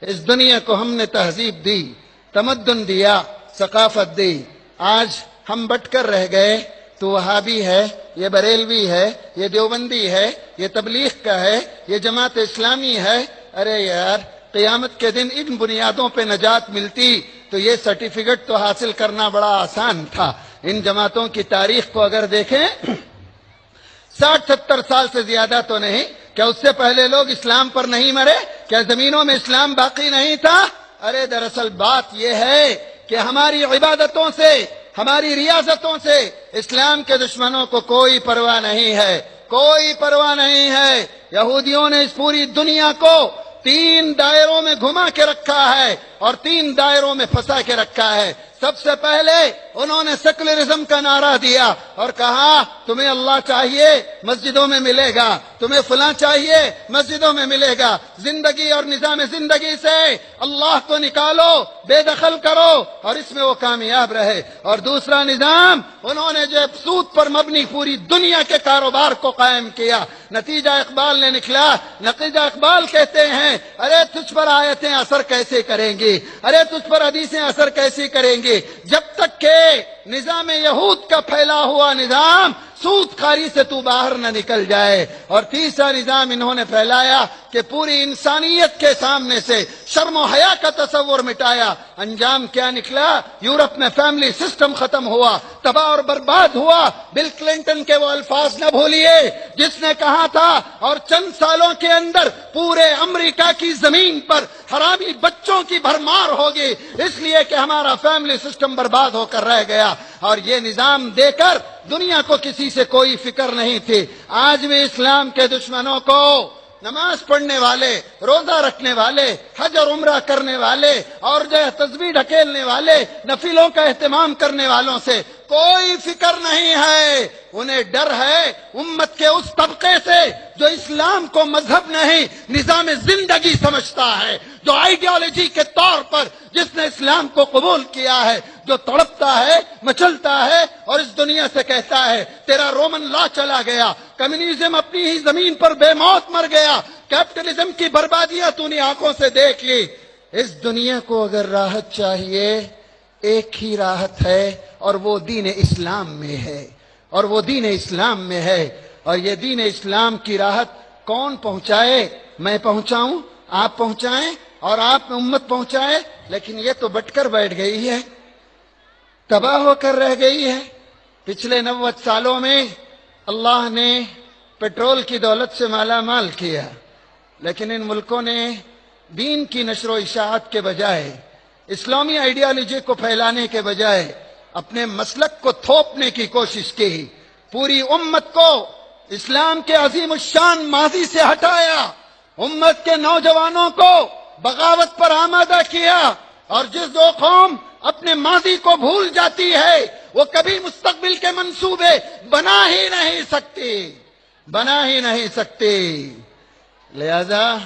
اس دنیا کو ہم نے تہذیب دی، تمدن دیا، ثقافت دی. آج ہم بٹ کر رہ گئے. تو وہابی ہے، یہ بریلوی ہے، یہ دیوبندی ہے، یہ تبلیغ کا ہے، یہ جماعت اسلامی ہے. ارے یار، قیامت کے دن ان بنیادوں پہ نجات ملتی تو یہ سرٹیفکیٹ تو حاصل کرنا بڑا آسان تھا. ان جماعتوں کی تاریخ کو اگر دیکھیں 60-70 سال سے زیادہ تو نہیں. کیا اس سے پہلے لوگ اسلام پر نہیں مرے؟ کیا زمینوں میں اسلام باقی نہیں تھا؟ ارے دراصل بات یہ ہے کہ ہماری عبادتوں سے، ہماری ریاضتوں سے اسلام کے دشمنوں کو کوئی پرواہ نہیں ہے، کوئی پرواہ نہیں ہے. یہودیوں نے اس پوری دنیا کو 3 دائروں میں گھما کے رکھا ہے اور 3 دائروں میں پھنسا کے رکھا ہے. سب سے پہلے انہوں نے سیکولرزم کا نعرہ دیا اور کہا تمہیں اللہ چاہیے مسجدوں میں ملے گا، تمہیں فلاں چاہیے مسجدوں میں ملے گا. زندگی اور نظام زندگی سے اللہ کو نکالو، بے دخل کرو اور اس میں وہ کامیاب رہے. اور دوسرا نظام انہوں نے جو سود پر مبنی پوری دنیا کے کاروبار کو قائم کیا. نتیجہ اقبال نے نکلا. نتیجہ اقبال کہتے ہیں ارے تجھ پر آیتیں اثر کیسے کریں گی، ارے تجھ پر حدیثیں اثر کیسے کریں گی جب تک کہ نظام یہود کا پھیلا ہوا نظام سود خاری سے تو باہر نہ نکل جائے. اور تیسرا نظام انہوں نے پھیلایا کہ پوری انسانیت کے سامنے سے شرم و حیا کا تصور مٹایا. انجام کیا نکلا؟ یورپ میں فیملی سسٹم ختم ہوا، تباہ اور برباد ہوا. بل کلنٹن کے وہ الفاظ نہ بھولیے جس نے کہا تھا اور چند سالوں کے اندر پورے امریکہ کی زمین پر حرامی بچوں کی بھرمار ہوگی اس لیے کہ ہمارا فیملی سسٹم برباد ہو کر رہ گیا. اور یہ نظام دے کر دنیا کو کسی سے کوئی فکر نہیں تھی. آج بھی اسلام کے دشمنوں کو نماز پڑھنے والے، روزہ رکھنے والے، حج اور عمرہ کرنے والے اور جو ہے تسبیح ڈھکیلنے والے، نفلوں کا اہتمام کرنے والوں سے کوئی فکر نہیں ہے. انہیں ڈر ہے امت کے اس طبقے سے جو اسلام کو مذہب نہیں نظام زندگی سمجھتا ہے، جو آئیڈیالوجی کے طور پر جس نے اسلام کو قبول کیا ہے، جو تڑپتا ہے، مچلتا ہے اور اس دنیا سے کہتا ہے تیرا رومن لا چلا گیا، کمیونزم اپنی ہی زمین پر بے موت مر گیا، کیپٹلزم کی بربادیاں تو نے آنکھوں سے دیکھ لی. اس دنیا کو اگر راحت چاہیے ایک ہی راحت ہے اور وہ دین اسلام میں ہے، اور وہ دین اسلام میں ہے. اور یہ دین اسلام کی راحت کون پہنچائے؟ میں پہنچاؤں، آپ پہنچائیں اور آپ امت پہنچائے. لیکن یہ تو بٹ کر بیٹھ گئی ہے، تباہ ہو کر رہ گئی ہے. پچھلے 90 سالوں میں اللہ نے پیٹرول کی دولت سے مالا مال کیا، لیکن ان ملکوں نے دین کی نشر و اشاعت کے بجائے، اسلامی آئیڈیالوجی کو پھیلانے کے بجائے اپنے مسلک کو تھوپنے کی کوشش کی. پوری امت کو اسلام کے عظیم الشان ماضی سے ہٹایا، امت کے نوجوانوں کو بغاوت پر آمادہ کیا. اور جس دو قوم اپنے ماضی کو بھول جاتی ہے وہ کبھی مستقبل کے منصوبے بنا ہی نہیں سکتی. لہذا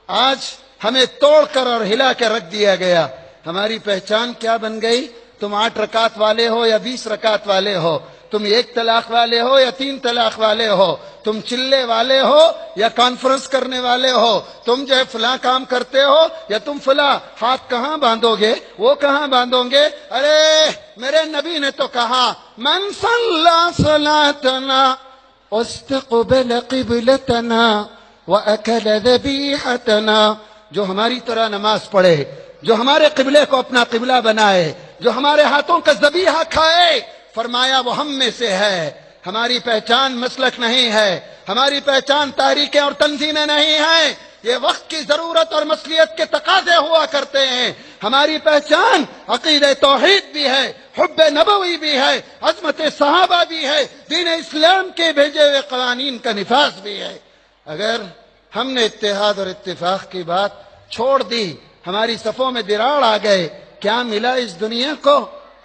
آج ہمیں توڑ کر اور ہلا کر رکھ دیا گیا. ہماری پہچان کیا بن گئی؟ تم 8 رکعت والے ہو یا 20 رکعت والے ہو، تم 1 طلاق والے ہو یا 3 طلاق والے ہو، تم چلے والے ہو یا کانفرنس کرنے والے ہو، تم جو ہے فلاں کام کرتے ہو یا تم فلاں. ہاتھ کہاں باندھو گے؟ وہ کہاں باندھو گے؟ ارے میرے نبی نے تو کہا من صلی صلاتنا واستقبل قبلتنا واکل ذبیحتنا، جو ہماری طرح نماز پڑھے، جو ہمارے قبلے کو اپنا قبلہ بنائے، جو ہمارے ہاتھوں کا ذبیحہ کھائے، فرمایا وہ ہم میں سے ہے. ہماری پہچان مسلک نہیں ہے، ہماری پہچان تحریکیں اور تنظیمیں نہیں ہیں، یہ وقت کی ضرورت اور مصلیت کے تقاضے ہوا کرتے ہیں. ہماری پہچان عقیدہ توحید بھی ہے، حب نبوی بھی ہے، عظمت صحابہ بھی ہے، دین اسلام کے بھیجے ہوئے قوانین کا نفاذ بھی ہے. اگر ہم نے اتحاد اور اتفاق کی بات چھوڑ دی، ہماری صفوں میں دراڑ آ گئے، کیا ملا اس دنیا کو؟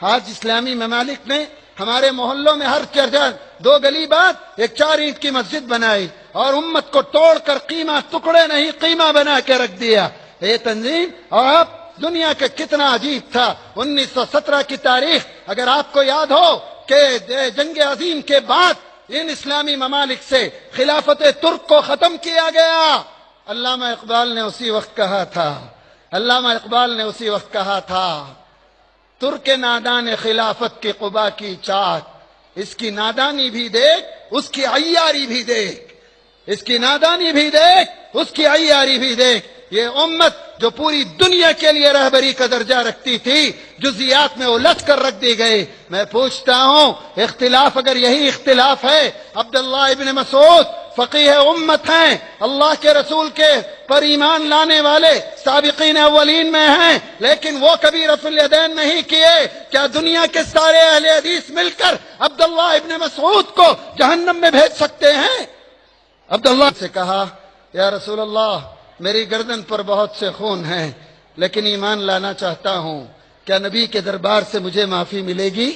آج اسلامی ممالک نے ہمارے محلوں میں ہر جگہ 2 گلی بعد ایک 4 اینٹ کی مسجد بنائی اور امت کو توڑ کر قیمہ ٹکڑے نہیں قیمہ بنا کے رکھ دیا. یہ تنظیم اور آپ دنیا کا کتنا عجیب تھا. 1917 کی تاریخ اگر آپ کو یاد ہو کہ جنگ عظیم کے بعد ان اسلامی ممالک سے خلافت ترک کو ختم کیا گیا. علامہ اقبال نے اسی وقت کہا تھا علامہ اقبال نے اسی وقت کہا تھا، ترک نادان خلافت کے قبا کی چاک، اس کی نادانی بھی دیکھ، اس کی عیاری بھی دیکھ، اس کی نادانی بھی دیکھ، اس کی عیاری بھی دیکھ۔ یہ امت جو پوری دنیا کے لیے رہبری کا درجہ رکھتی تھی، جزیات میں الجھ کر رکھ دی گئی۔ میں پوچھتا ہوں، اختلاف اگر یہی اختلاف ہے، عبداللہ ابن مسعود فقیہ امت ہیں، اللہ کے رسول کے پر ایمان لانے والے سابقین اولین میں ہیں، لیکن وہ کبھی رفع الیدین نہیں کیے، کیا دنیا کے سارے اہل حدیث مل کر عبداللہ ابن مسعود کو جہنم میں بھیج سکتے ہیں؟ عبداللہ سے کہا، یا رسول اللہ، میری گردن پر بہت سے خون ہیں، لیکن ایمان لانا چاہتا ہوں، کیا نبی کے دربار سے مجھے معافی ملے گی؟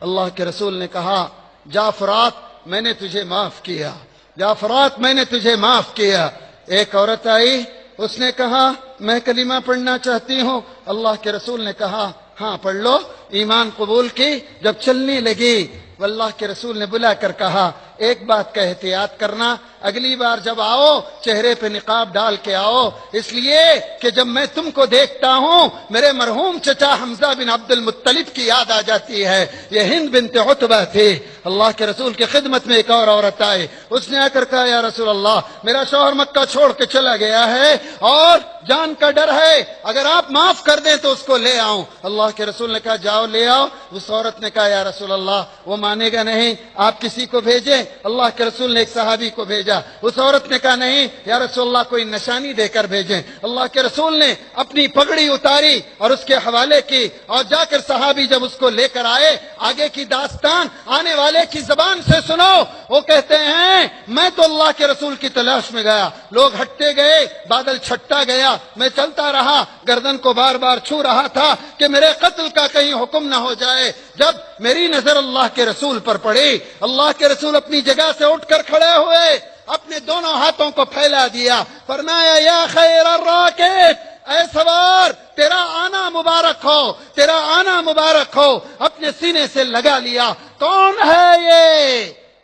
اللہ کے رسول نے کہا، جا فرات، میں نے تجھے معاف کیا، جا فرات، میں نے تجھے معاف کیا۔ ایک عورت آئی، اس نے کہا، میں کلمہ پڑھنا چاہتی ہوں۔ اللہ کے رسول نے کہا، ہاں پڑھ لو۔ ایمان قبول کی، جب چلنے لگی، اللہ کے رسول نے بلا کر کہا، ایک بات کا احتیاط کرنا، اگلی بار جب آؤ چہرے پہ نقاب ڈال کے آؤ، اس لیے کہ جب میں تم کو دیکھتا ہوں میرے مرحوم چچا حمزہ بن عبد المطلب کی یاد آ جاتی ہے، یہ ہند بنت عتبہ تھی۔ اللہ کے رسول کی خدمت میں ایک اور عورت آئی، اس نے آ کر کہا، یا رسول اللہ، میرا شوہر مکہ چھوڑ کے چلا گیا ہے اور جان کا ڈر ہے، اگر آپ معاف کر دیں تو اس کو لے آؤں۔ اللہ کے رسول نے کہا، جاؤ لے آؤ۔ اس عورت نے کہا، یا رسول اللہ، وہ مانے گا نہیں، آپ کسی کو بھیجیں۔ اللہ کے رسول نے ایک صحابی کو بھیجا، اس عورت نے کہا، نہیں یا رسول اللہ، کوئی نشانی دے کر بھیجیں۔ اللہ کے رسول نے اپنی پگڑی اتاری اور اس کے حوالے کی، اور جا کر صحابی جب اس کو لے کر آئے، آگے کی داستان آنے والے کی زبان سے سنو۔ وہ کہتے ہیں، میں تو اللہ کے رسول کی تلاش میں گیا، لوگ ہٹتے گئے، بادل چھٹتا گیا، میں چلتا رہا، گردن کو بار بار چھو رہا تھا کہ میرے قتل کا کہیں حکم نہ ہو جائے۔ جب میری نظر اللہ کے رسول پر پڑی، اللہ کے رسول اپنی جگہ سے اٹھ کر کھڑے ہوئے، اپنے دونوں ہاتھوں کو پھیلا دیا، فرمایا، یا خیر الراکب، اے سوار، تیرا آنا مبارک ہو، تیرا آنا مبارک ہو۔ اپنے سینے سے لگا لیا، کون ہے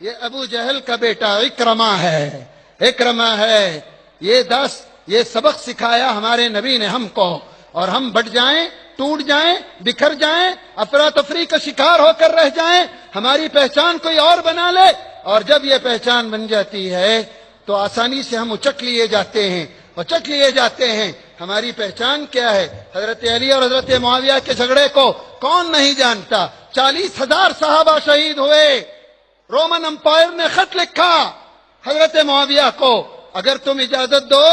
یہ ابو جہل کا بیٹا اکرمہ ہے، اکرمہ ہے۔ یہ سبق سکھایا ہمارے نبی نے ہم کو، اور ہم بٹ جائیں، ٹوٹ جائیں، بکھر جائیں، افراتفری کا شکار ہو کر رہ جائیں، ہماری پہچان کوئی اور بنا لے، اور جب یہ پہچان بن جاتی ہے تو آسانی سے ہم اچک لیے جاتے ہیں، اچک لیے جاتے ہیں۔ ہماری پہچان کیا ہے؟ حضرت علی اور حضرت معاویہ کے جھگڑے کو کون نہیں جانتا؟ 40,000 صحابہ شہید ہوئے، رومن امپائر نے خط لکھا حضرت معاویہ کو، اگر تم اجازت دو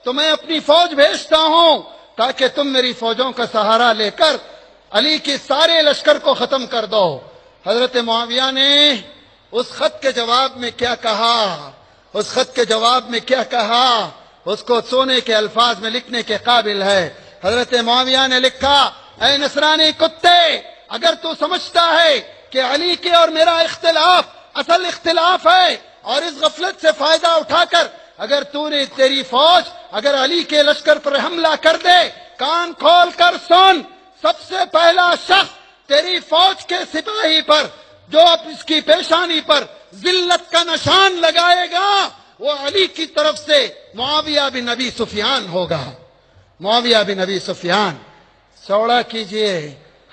تو میں اپنی فوج بھیجتا ہوں تاکہ تم میری فوجوں کا سہارا لے کر علی کے سارے لشکر کو ختم کر دو۔ حضرت معاویہ نے اس خط کے جواب میں کیا کہا؟ اس خط کے جواب میں کیا کہا؟ اس کو سونے کے الفاظ میں لکھنے کے قابل ہے۔ حضرت معاویہ نے لکھا، اے نصرانی کتے، اگر تو سمجھتا ہے کہ علی کے اور میرا اختلاف اصل اختلاف ہے، اور اس غفلت سے فائدہ اٹھا کر اگر تیری فوج اگر علی کے لشکر پر حملہ کر دے، کان کھول کر سن، سب سے پہلا شخص تیری فوج کے سپاہی پر جو اب اس کی پیشانی پر ذلت کا نشان لگائے گا، وہ علی کی طرف سے معاویہ بن ابی سفیان ہوگا۔ معاویہ بن ابی سفیان۔ چوڑا کیجئے،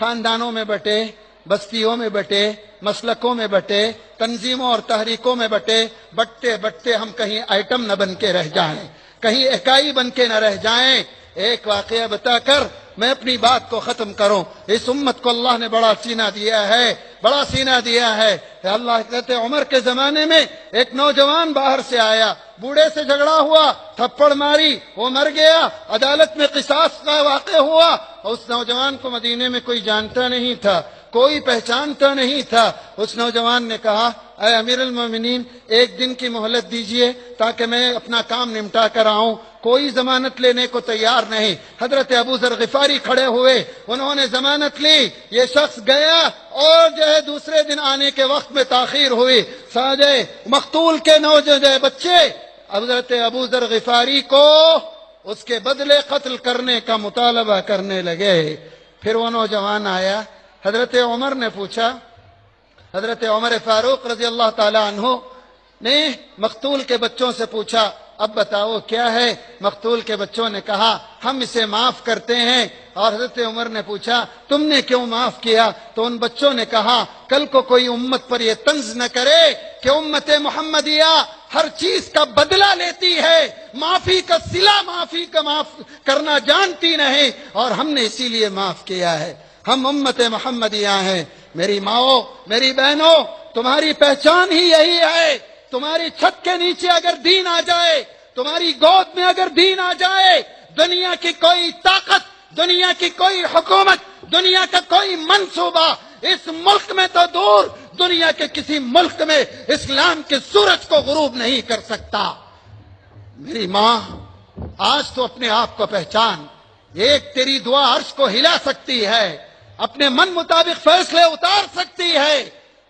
خاندانوں میں بٹے، بستیوں میں بٹے، مسلکوں میں بٹے، تنظیموں اور تحریکوں میں بٹے، بٹتے بٹتے ہم کہیں آئٹم نہ بن کے رہ جائیں، کہیں اکائی بن کے نہ رہ جائیں۔ ایک واقعہ بتا کر میں اپنی بات کو ختم کروں۔ اس امت کو اللہ نے بڑا سینہ دیا ہے، بڑا سینہ دیا ہے۔ اللہ کہتے عمر کے زمانے میں ایک نوجوان باہر سے آیا، بوڑھے سے جھگڑا ہوا، تھپڑ ماری، وہ مر گیا، عدالت میں قصاص کا واقع ہوا۔ اس نوجوان کو مدینے میں کوئی جانتا نہیں تھا، کوئی پہچانتا نہیں تھا۔ اس نوجوان نے کہا، اے امیر المومنین، ایک دن کی مہلت دیجئے تاکہ میں اپنا کام نمٹا کر آؤں۔ کوئی ضمانت لینے کو تیار نہیں۔ حضرت ابو ذر غفاری کھڑے ہوئے، انہوں نے ضمانت لی، یہ شخص گیا، اور جو ہے دوسرے دن آنے کے وقت میں تاخیر ہوئی۔ ساجے مقتول کے نوجوان بچے حضرت ابو ذر غفاری کو اس کے بدلے قتل کرنے کا مطالبہ کرنے لگے۔ پھر وہ نوجوان آیا، حضرت عمر نے پوچھا، حضرت عمر فاروق رضی اللہ تعالی عنہ نے مقتول کے بچوں سے پوچھا، اب بتاؤ کیا ہے؟ مقتول کے بچوں نے کہا ہم اسے معاف کرتے ہیں۔ اور حضرت عمر نے پوچھا تم نے کیوں معاف کیا؟ تو ان بچوں نے کہا کل کو کوئی امت پر یہ طنز نہ کرے کہ امت محمدیہ ہر چیز کا بدلہ لیتی ہے، معافی کا صلہ معافی کا معاف کرنا جانتی نہیں، اور ہم نے اسی لیے معاف کیا ہے۔ ہم امت محمدیہ ہیں۔ میری ماؤں، میری بہنوں، تمہاری پہچان ہی یہی ہے۔ تمہاری چھت کے نیچے اگر دین آ جائے، تمہاری گود میں اگر دین آ جائے، دنیا کی کوئی طاقت، دنیا کی کوئی حکومت، دنیا کا کوئی منصوبہ اس ملک میں تو دور، دنیا کے کسی ملک میں اسلام کے سورج کو غروب نہیں کر سکتا۔ میری ماں، آج تو اپنے آپ کو پہچان۔ ایک تیری دعا عرش کو ہلا سکتی ہے، اپنے من مطابق فیصلے اتار سکتی ہے۔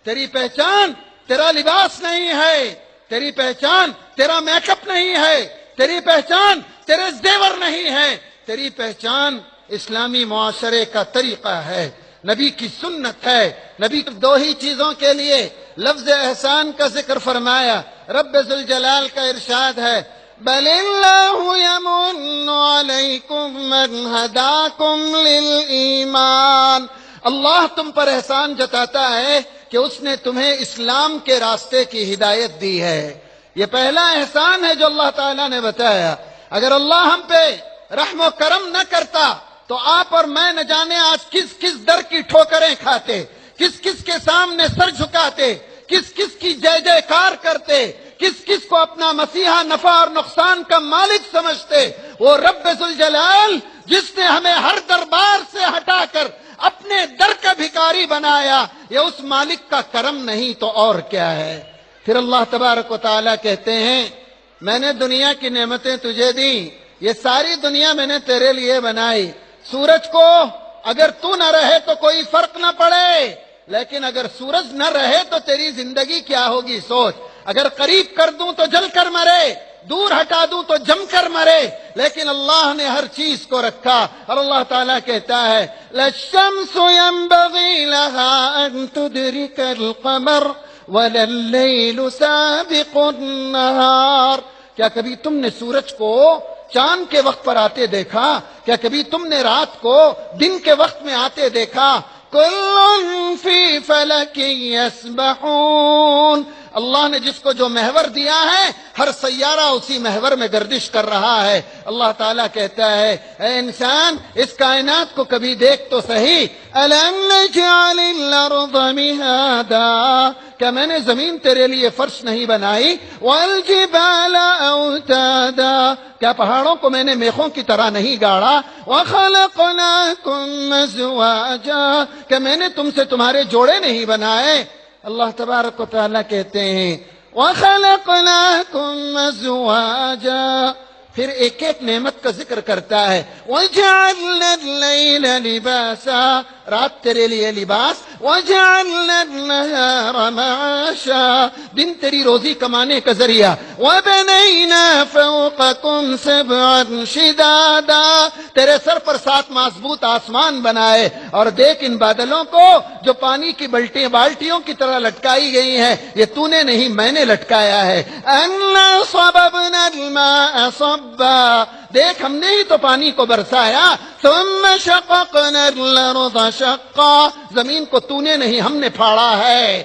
تیری پہچان تیرا لباس نہیں ہے، تیری پہچان تیرا میک اپ نہیں ہے، تیری پہچان تیرے زیور نہیں ہے، تیری پہچان اسلامی معاشرے کا طریقہ ہے، نبی کی سنت ہے۔ نبی دو ہی چیزوں کے لیے لفظ احسان کا ذکر فرمایا۔ رب ذوالجلال کا ارشاد ہے بل اللہ یمن علیکم من ہداکم للایمان، اللہ تم پر احسان جتاتا ہے کہ اس نے تمہیں اسلام کے راستے کی ہدایت دی ہے۔ یہ پہلا احسان ہے جو اللہ تعالیٰ نے بتایا۔ اگر اللہ ہم پہ رحم و کرم نہ کرتا تو آپ اور میں نہ جانے آج کس کس در کی ٹھوکریں کھاتے، کس کس کے سامنے سر جھکاتے، کس کس کی جے جے کار کرتے، کس کس کو اپنا مسیحا نفع اور نقصان کا مالک سمجھتے۔ وہ رب ذوالجلال جس نے ہمیں ہر دربار سے ہٹا کر اپنے در کا بھکاری بنایا، یہ اس مالک کا کرم نہیں تو اور کیا ہے؟ پھر اللہ تبارک و تعالیٰ کہتے ہیں میں نے دنیا کی نعمتیں تجھے دی، یہ ساری دنیا میں نے تیرے لیے بنائی۔ سورج کو اگر تو نہ رہے تو کوئی فرق نہ پڑے، لیکن اگر سورج نہ رہے تو تیری زندگی کیا ہوگی سوچ۔ اگر قریب کر دوں تو جل کر مرے، دور ہٹا دوں تو جم کر مرے، لیکن اللہ نے ہر چیز کو رکھا۔ اور اللہ تعالیٰ کہتا ہے لَلشَّمْسُ يَنبَغِي لَهَا أَن تُدْرِكَ الْقَمَرَ وَلَا اللَّيْلُ سَابِقُ النَّهَارِ، کیا کبھی تم نے سورج کو چاند کے وقت پر آتے دیکھا؟ کیا کبھی تم نے رات کو دن کے وقت میں آتے دیکھا؟ کل فی فلک یسبحون، اللہ نے جس کو جو محور دیا ہے ہر سیارہ اسی محور میں گردش کر رہا ہے۔ اللہ تعالیٰ کہتا ہے اے انسان اس کائنات کو کبھی دیکھ تو صحیح، أَلَمْ نَجْعَلِ الْأَرْضَ مِهَادًا، کیا میں نے زمین تیرے لیے فرش نہیں بنائی؟ وَالْجِبَالَ أَوْتَادًا، کیا پہاڑوں کو میں نے میخوں کی طرح نہیں گاڑا؟ وَخَلَقْنَاكُمْ أَزْوَاجًا، کیا میں نے تم سے تمہارے جوڑے نہیں بنائے؟ اللہ تبارک و تعالیٰ کہتے ہیں وَخَلَقْنَاكُمْ أَزْوَاجًا، پھر ایک ایک نعمت کا ذکر کرتا ہے۔ وَجَعَلْنَا اللَّيْلَ لِبَاسًا، رات تیرے لیے لباس، وَجَعَلْنَا النَّهَارَ مَعَاشًا، دن تیری روزی کمانے کا ذریعہ، وَبَنَيْنَا فَوْقَكُمْ سَبْعًا شِدَادًا، تیرے سر پر 7 مضبوط آسمان بنائے، اور دیکھ ان بادلوں کو جو پانی کی بالٹیوں کی طرح لٹکائی گئی ہیں، یہ تو نے نہیں میں نے لٹکایا ہے۔ أَنَّا صَبَبْنَا الْمَاءَ صَبًّا، دیکھ ہم نے ہی تو پانی کو برسایا۔ ثُمَّ شَقَقْنَا الْأَرْضَ شَقًّا، زمین کو تو نے نہیں ہم نے پھاڑا ہے۔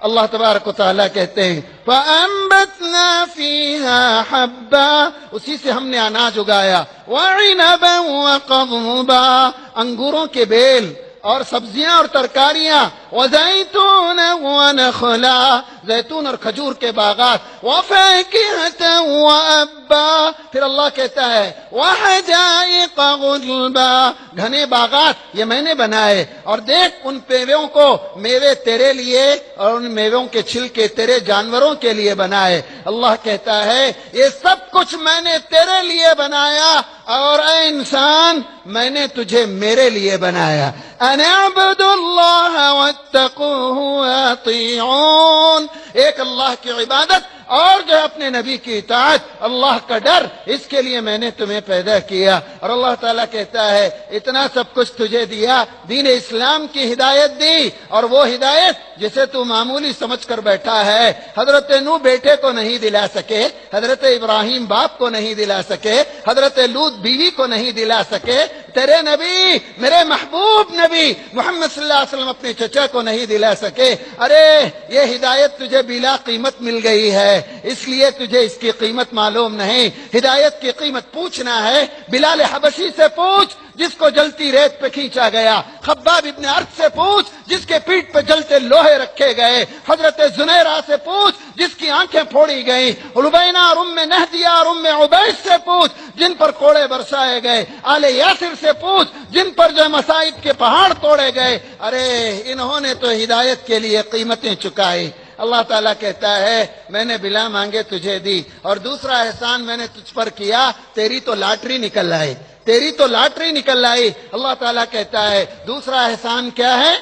اللہ تبارک و تعالیٰ کہتے ہیں فَأَنبَتْنَا فِيهَا حَبًّا، اسی سے ہم نے اناج اگایا، وَعِنَبًا وَقَضْبًا، انگوروں کے بیل اور سبزیاں اور ترکاریاں، وَزَيْتُونًا وَنَخْلًا، زیتون اور کھجور کے باغات، وَفَاكِهَةً وَأَبًّا، پھر اللہ کہتا ہے وَحَدَائِقَ غُلْبًا، گھنے باغات یہ میں نے بنائے، اور دیکھ ان میووں کو، میوے تیرے لیے اور ان میووں کے چھلکے تیرے جانوروں کے لیے بنائے۔ اللہ کہتا ہے یہ سب کچھ میں نے تیرے لیے بنایا، اور اے انسان میں نے تجھے میرے لیے بنایا۔ أَنِ اعْبُدُوا اللَّهَ وَاتَّقُوهُ وَأَطِيعُونِ، ایک اللہ کی عبادت اور جو ہے اپنے نبی کی اطاعت، اللہ کا ڈر، اس کے لیے میں نے تمہیں پیدا کیا۔ اور اللہ تعالیٰ کہتا ہے اتنا سب کچھ تجھے دیا، دین اسلام کی ہدایت دی، اور وہ ہدایت جسے تو معمولی سمجھ کر بیٹھا ہے۔ حضرت نوح بیٹے کو نہیں دلا سکے، حضرت ابراہیم باپ کو نہیں دلا سکے، حضرت لوط بیوی کو نہیں دلا سکے، تیرے نبی، میرے محبوب نبی محمد صلی اللہ علیہ وسلم اپنے چچا کو نہیں دلا سکے۔ ارے یہ ہدایت تجھے بلا قیمت مل گئی ہے، اس لیے تجھے اس کی قیمت معلوم نہیں۔ ہدایت کی قیمت پوچھنا ہے، بلال حبشی سے پوچھ جس کو جلتی ریت پہ کھینچا گیا، خباب ابن ارد سے پوچھ جس کے پیٹھ پہ جلتے لوہے رکھے گئے، حضرت زنیرہ سے پوچھ جس کی آنکھیں پھوڑی گئیں، ربینہ اور ام نہدیہ اور ام عبید سے پوچھ جن پر کوڑے برسائے گئے، آل یاسر سے پوچھ جن پر جو مصائب کے پہاڑ توڑے گئے۔ ارے انہوں نے تو ہدایت کے لیے قیمتیں چکائی۔ اللہ تعالیٰ کہتا ہے میں نے بلا مانگے تجھے دی، اور دوسرا احسان میں نے تجھ پر کیا، تیری تو لاٹری نکل آئی، تیری تو لاٹری نکل آئی۔ اللہ تعالیٰ کہتا ہے دوسرا احسان کیا ہے؟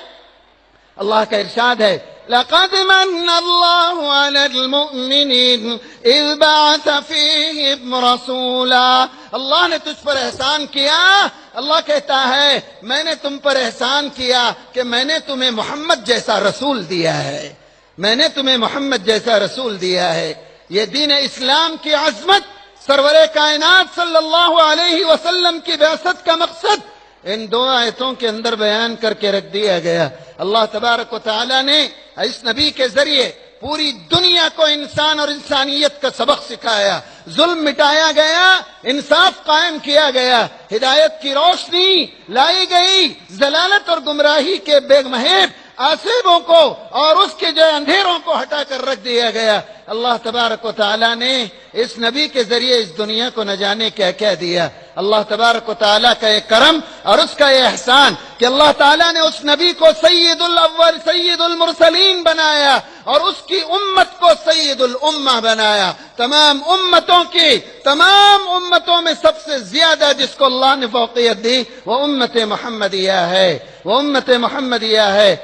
اللہ کا ارشاد ہے لَقَدْ مَنَّ اللَّهُ عَلَى الْمُؤْمِنِينَ إِذْ بَعَثَ فِيهِمْ رَسُولًا۔ اللہ نے تجھ پر احسان کیا۔ اللہ کہتا ہے میں نے تم پر احسان کیا کہ میں نے تمہیں محمد جیسا رسول دیا ہے، میں نے تمہیں محمد جیسا رسول دیا ہے۔ یہ دین اسلام کی عظمت، سرور کائنات صلی اللہ علیہ وسلم کی بعثت کا مقصد ان دو آیتوں کے اندر بیان کر کے رکھ دیا گیا۔ اللہ تبارک و تعالی نے اس نبی کے ذریعے پوری دنیا کو انسان اور انسانیت کا سبق سکھایا، ظلم مٹایا گیا، انصاف قائم کیا گیا، ہدایت کی روشنی لائی گئی، ضلالت اور گمراہی کے بے محیب آسیبوں کو اور اس کے جو اندھیروں کو ہٹا کر رکھ دیا گیا۔ اللہ تبارک و تعالیٰ نے اس نبی کے ذریعے اس دنیا کو نہ جانے کیا کیا دیا۔ اللہ تبارک و تعالیٰ کا یہ کرم اور اس کا یہ احسان کہ اللہ تعالیٰ نے اس نبی کو سید الاول سید المرسلین بنایا اور اس کی امت کو سید الامہ بنایا۔ تمام امتوں میں سب سے زیادہ جس کو اللہ نے فوقیت دی وہ امت محمدیہ ہے، وہ امت محمدیہ ہے۔